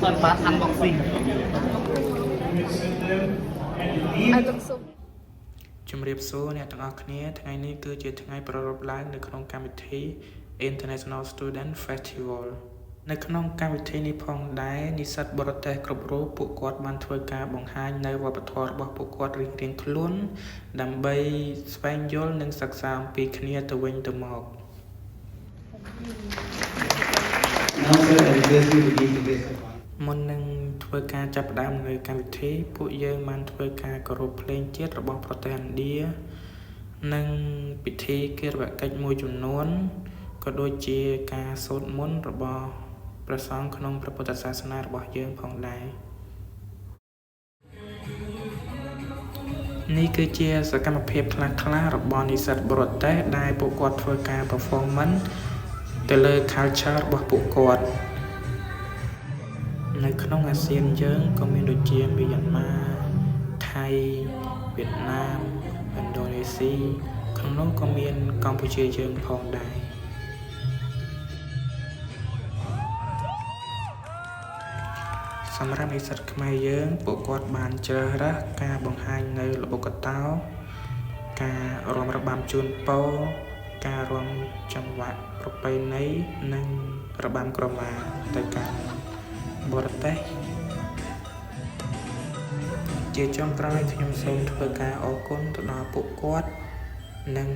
Son bán unboxing ជំរាបសួរអ្នកទាំងអស់គ្នាថ្ងៃនេះគឺជាថ្ងៃប្រារព្ធឡើងនៅក្នុងកម្មវិធី International Student Festival នៅក្នុងកម្មវិធីនេះផងដែរនិស្សិតបរទេសគ្រប់រូបពួកគាត់បានធ្វើការបង្ហាញនៅវប្បធម៌របស់ពួកគាត់រៀងៗខ្លួនដើម្បីស្វែងយល់និងសិក្សាអំពីគ្នាទៅវិញទៅមក មុននឹងធ្វើការចាប់ផ្ដើមនៅកម្មវិធីពួកយើងបានធ្វើការគោរពភ្លេងជាតិរបស់ប្រទេសឥណ្ឌានិងពិធីគិរវកិច្ចមួយចំនួនក៏ដូចជាការសូត្រមន្តរបស់ព្រះសង្ឃក្នុងព្រះពុទ្ធសាសនារបស់យើងផងដែរនេះគឺជាសកម្មភាពខ្លះៗរបស់និស្សិតបរទេសដែលពួកគាត់ធ្វើការ performance ទៅលើ culture របស់ពួកគាត់នៅក្នុងអាស៊ានយើងក៏មានដូចជាមីយ៉ាន់ម៉ាថៃវៀតណាមឥណ្ឌូនេស៊ីក្នុងនោះក៏មានកម្ពុជាយើងផងដែរសម្រាប់និស្សិតខ្មែរយើងពួកគាត់បានជ្រើសរើសការបង្ហាញនៅល្បុក្កតោការរាំរបាំជូនពរការរាំចង្វាក់ប្រពៃណីនិងរបាំក្រមាទៅកាន់បរទេសជាចុងក្រោយខ្ញុំសូមធ្វើការអរគុណទៅដល់ពួកគាត់និង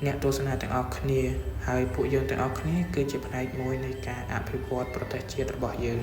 អ្នកទស្សនាទាំងអស់គ្នាហើយពួកយើងទាំងអស់គ្នាគឺជាផ្នែកមួយនៃការអភិវឌ្ឍប្រទេសជាតិរបស់យើង